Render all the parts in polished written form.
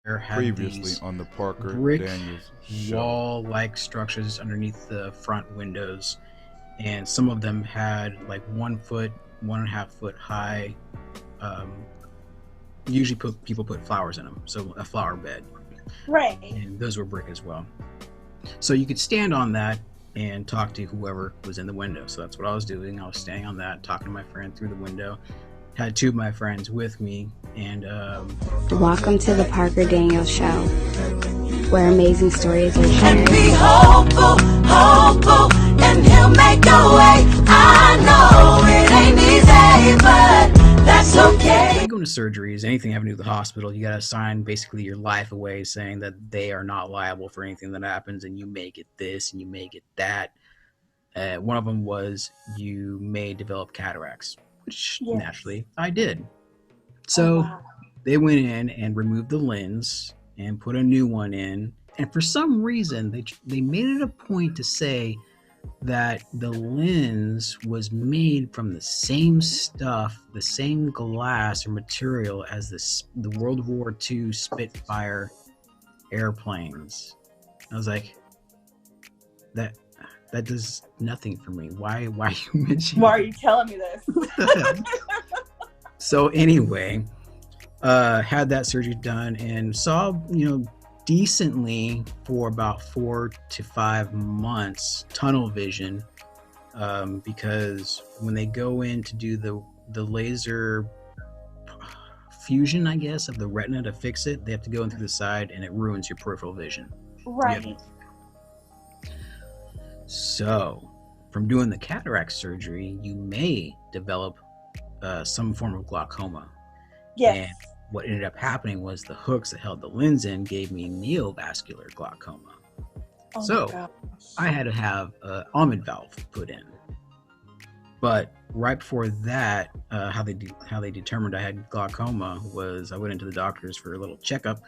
there had Previously these on the Parker brick Daniels show. wall-like structures underneath the front windows, and some of them had like 1 foot, 1.5 foot high. Um, Usually, people put flowers in them, so a flower bed, Right. and those were brick as well. So you could stand on that and talk to whoever was in the window. So that's what I was doing. I was standing on that, talking to my friend through the window. Had two of my friends with me, and Welcome to the Parker Daniels Show, where amazing stories are shared. And be hopeful, hopeful, and he'll make a way. I know it ain't easy, but that's okay. when you go into surgeries, anything having to do with the hospital, you got to sign basically your life away, saying that they are not liable for anything that happens, and you may get this and you may get that. One of them was you may develop cataracts, which Yes. naturally I did. So wow. they went in and removed the lens and put a new one in. And for some reason, they made it a point to say that the lens was made from the same stuff, the same glass or material as the World War II Spitfire airplanes. I was like, that does nothing for me. Why are you mentioning? Why are you telling me this? So anyway, had that surgery done and saw, decently for about 4 to 5 months tunnel vision, because when they go in to do the laser fusion, I guess, of the retina to fix it, they have to go in through the side and it ruins your peripheral vision. Right. So from doing the cataract surgery, you may develop some form of glaucoma. Yes. And what ended up happening was the hooks that held the lens in gave me neovascular glaucoma. Oh So my gosh. I had to have an almond valve put in. But right before that, how they determined I had glaucoma was I went into the doctors for a little checkup.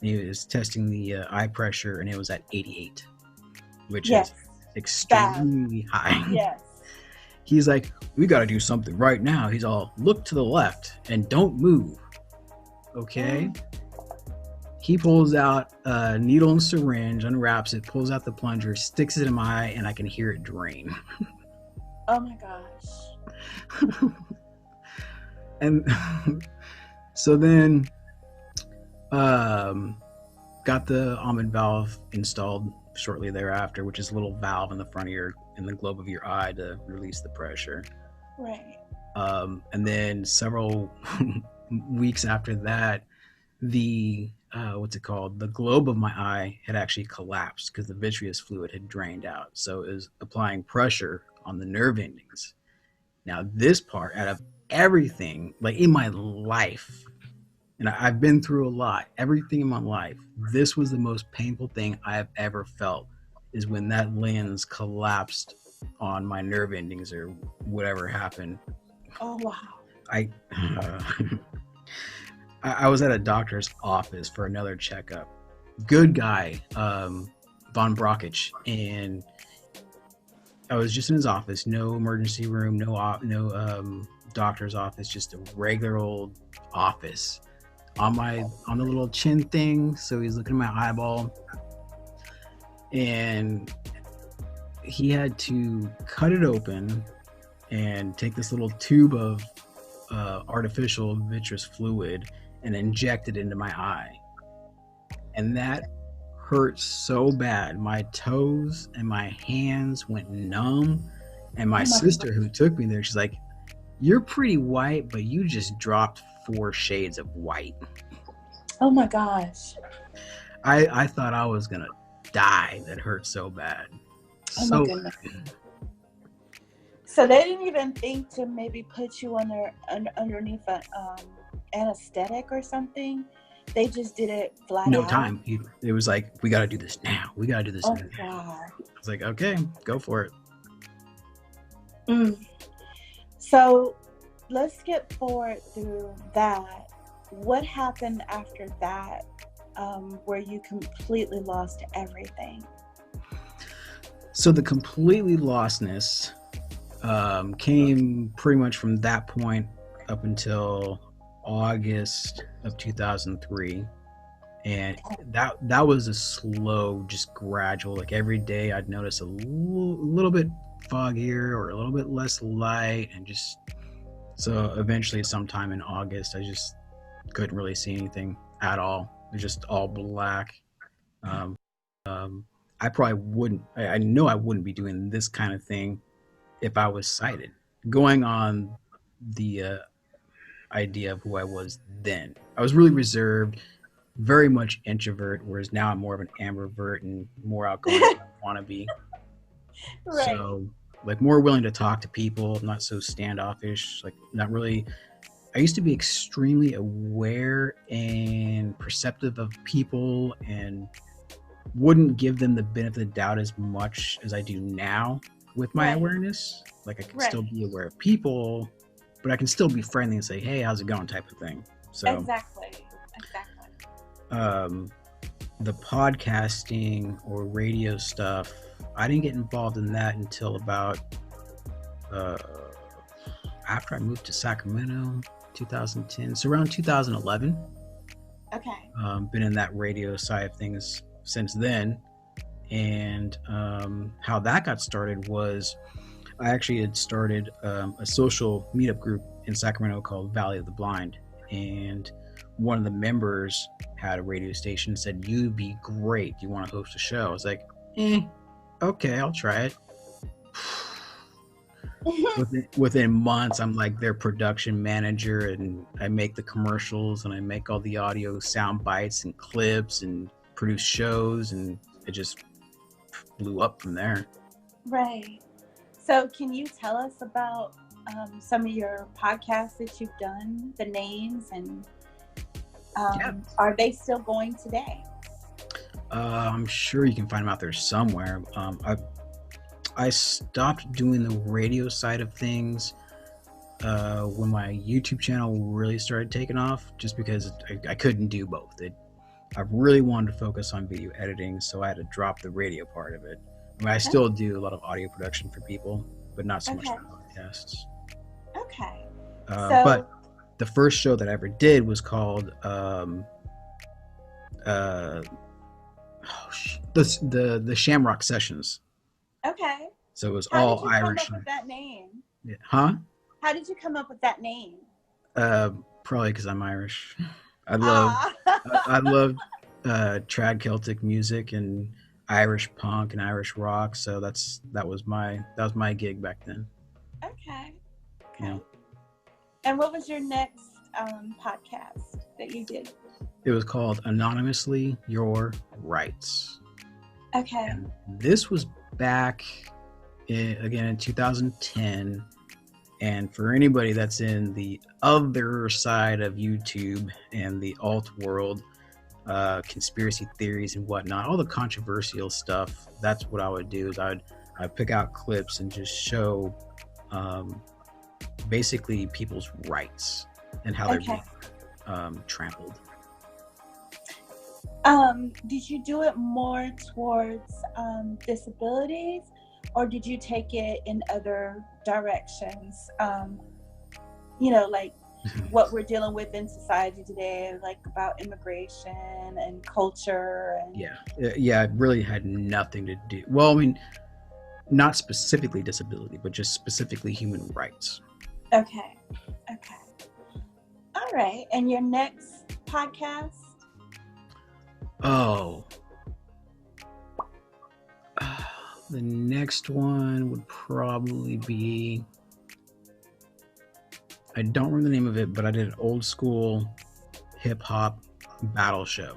And he was testing the eye pressure, and it was at 88, which Yes. is extremely high. Yes. He's like, we got to do something right now. He's all, look to the left and don't move. Okay. He pulls out a needle and syringe, unwraps it, pulls out the plunger, sticks it in my eye, and I can hear it drain. Oh my gosh. And so then got the almond valve installed shortly thereafter, which is a little valve in the front of in the globe of your eye to release the pressure. Right. And then several weeks after that, the the globe of my eye had actually collapsed because the vitreous fluid had drained out. So it was applying pressure on the nerve endings. Now this part, out of everything, like in my life, and I've been through a lot, everything in my life, this was the most painful thing I have ever felt, is when that lens collapsed on my nerve endings or whatever happened. Oh wow. I was at a doctor's office for another checkup. Good guy, Von Brockich, and I was just in his office, no emergency room, no doctor's office, just a regular old office. On the little chin thing, so he's looking at my eyeball, and he had to cut it open and take this little tube of artificial vitreous fluid and inject it into my eye. And that hurt so bad. My toes and my hands went numb. And my sister, who took me there, she's like, you're pretty white, but you just dropped 4 shades of white. Oh my gosh. I thought I was gonna die. That hurt so bad. Oh my goodness. So they didn't even think to maybe put you underneath an anesthetic or something? They just did it flat out? No time. It was like, we got to do this now. We got to do this Oh now. wow. I was like, okay, go for it. So let's skip forward through that. What happened after that, where you completely lost everything? So the completely lostness came pretty much from that point up until August of 2003. And that was a slow, just gradual. Like every day, I'd notice a little bit foggier or a little bit less light, and just so eventually, sometime in August, I just couldn't really see anything at all. It was just all black. Um, I probably wouldn't. I know I wouldn't be doing this kind of thing if I was sighted. Going on the idea of who I was then, I was really reserved, very much introvert, whereas now I'm more of an ambivert and more outgoing than I want to be. Right. So, like, more willing to talk to people, not so standoffish, like, not really. I used to be extremely aware and perceptive of people and wouldn't give them the benefit of the doubt as much as I do now with my Right. awareness. Like, I can Right. still be aware of people, but I can still be friendly and say, "Hey, how's it going?" type of thing. So, Exactly. um, the podcasting or radio stuff, I didn't get involved in that until about uh, after I moved to Sacramento, 2010. So around 2011. Okay. Been in that radio side of things since then. And how that got started was I actually had started a social meetup group in Sacramento called Valley of the Blind. And one of the members had a radio station, said, "You'd be great. Do you want to host a show?" I was like, okay, I'll try it. Within months, I'm like their production manager, and I make the commercials, and I make all the audio sound bites and clips, and produce shows, and it just blew up from there. Right. So, can you tell us about some of your podcasts that you've done, the names, and Yeah. are they still going today? I'm sure you can find them out there somewhere. I stopped doing the radio side of things when my YouTube channel really started taking off, just because I couldn't do both. I really wanted to focus on video editing, so I had to drop the radio part of it. I mean, I still do a lot of audio production for people, but not so much Okay. podcasts. Okay. But the first show that I ever did was called the Shamrock Sessions. Okay. So it was How all did you Irish. come up with that name? Yeah. Huh? How did you come up with that name? Probably because I'm Irish. I love I love trad Celtic music and Irish punk and Irish rock. So that was my gig back then. Okay. Yeah. And what was your next podcast that you did? It was called Anonymously Your Rights. Okay. And this was back again in 2010. And for anybody that's in the other side of YouTube and the alt world, conspiracy theories and whatnot, all the controversial stuff, that's what I would do. Is I'd pick out clips and just show basically people's rights and how they're being trampled. Did you do it more towards disabilities, or did you take it in other directions? Like what we're dealing with in society today, like about immigration and culture. And... Yeah, it really had nothing to do. Well, I mean, not specifically disability, but just specifically human rights. Okay. All right. And your next podcast? Oh. The next one would probably be, I don't remember the name of it, but I did an old school hip hop battle show.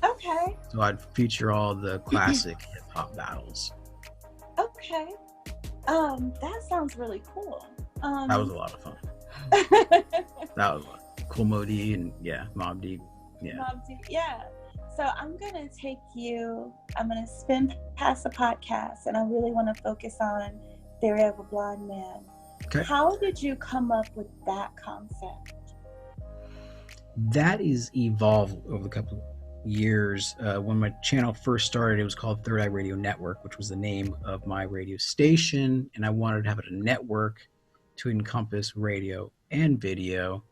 Okay. So I'd feature all the classic hip hop battles. Okay. That sounds really cool. That was a lot of fun. That was Cool Modi and Mobb Deep. Yeah. Mobb Deep, yeah. So I'm going to spin past the podcast, and I really want to focus on Theory of a Blind Man. Okay. How did you come up with that concept? That is evolved over the couple years. When my channel first started, it was called Third Eye Radio Network, which was the name of my radio station, and I wanted to have it a network to encompass radio and video.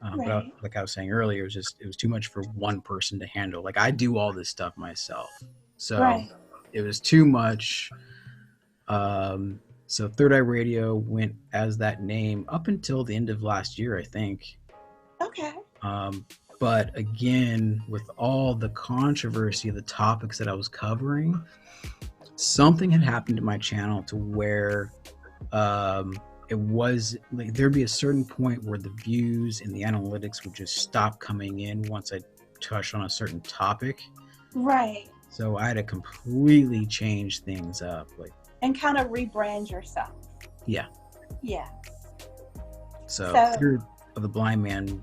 Right. Like I was saying earlier, it was too much for one person to handle. Like I do all this stuff myself, so Right. it was too much. So Third Eye Radio went as that name up until the end of last year, I think. Okay. But again, with all the controversy of the topics that I was covering, something had happened to my channel to where it was like there'd be a certain point where the views and the analytics would just stop coming in once I touched on a certain topic. Right. So I had to completely change things up. Like, and kind of rebrand yourself. Yeah. Yeah. So Fear of the Blind Man,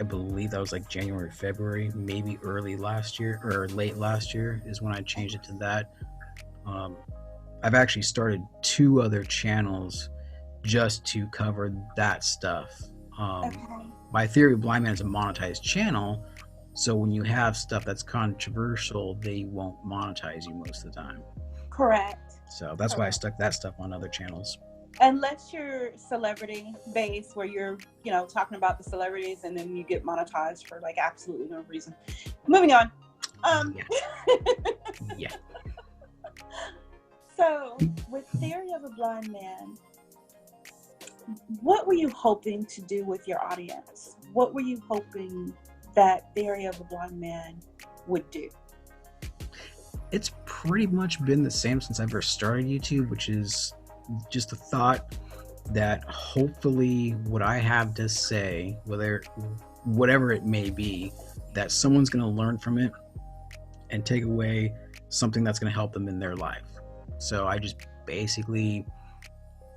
I believe that was like January, February, maybe early last year or late last year is when I changed it to that. I've actually started 2 other channels just to cover that stuff. Okay. My Theory of Blind Man is a monetized channel, so when you have stuff that's controversial, they won't monetize you most of the time. Correct. So that's why I stuck that stuff on other channels. Unless you're celebrity based, where you're, talking about the celebrities and then you get monetized for like absolutely no reason. Moving on. Yeah. So with Theory of a Blind Man, what were you hoping to do with your audience? What were you hoping that Theory of a Blind Man would do? It's pretty much been the same since I first started YouTube, which is just the thought that hopefully what I have to say, whatever it may be, that someone's going to learn from it and take away something that's going to help them in their life. So I just basically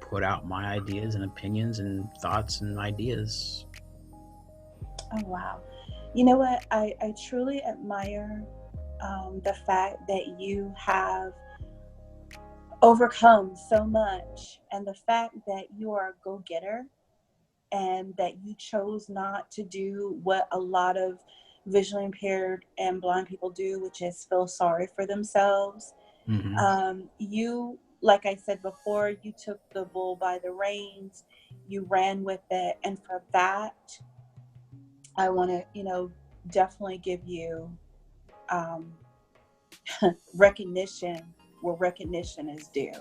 put out my ideas and opinions and thoughts and ideas. Oh, wow. You know what? I truly admire the fact that you have overcome so much, and the fact that you are a go-getter, and that you chose not to do what a lot of visually impaired and blind people do, which is feel sorry for themselves. Mm-hmm. You, like I said before, you took the bull by the reins, you ran with it, and for that I want to definitely give you recognition where recognition is due.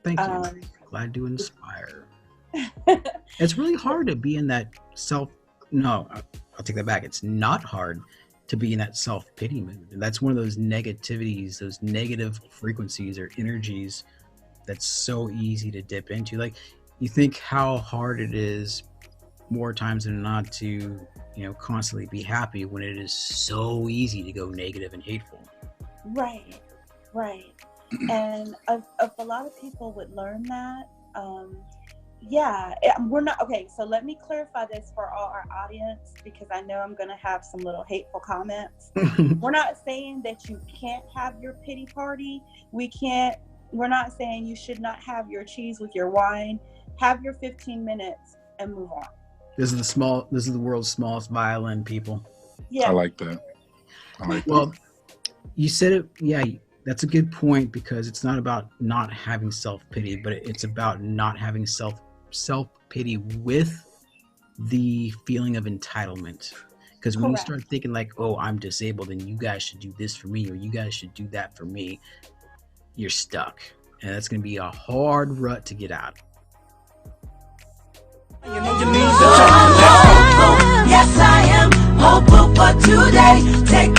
Thank you. Glad to inspire. It's really hard to be in that I'll take that back. It's not hard to be in that self-pity mood. And that's one of those negativities, those negative frequencies or energies that's so easy to dip into. Like, you think how hard it is more times than not to, constantly be happy when it is so easy to go negative and hateful. Right. And if a lot of people would learn that, we're not, okay, so let me clarify this for all our audience, because I know I'm going to have some little hateful comments. We're not saying that you can't have your pity party. We're not saying you should not have your cheese with your wine. Have your 15 minutes and move on. This is the world's smallest violin, people. Yeah. I like that. Well, you said it. Yeah, that's a good point, because it's not about not having self-pity, but it's about not having self-pity with the feeling of entitlement. Because when you start thinking like, oh, I'm disabled and you guys should do this for me, or you guys should do that for me, you're stuck. And that's going to be a hard rut to get out. Yes, I am hopeful for today. Take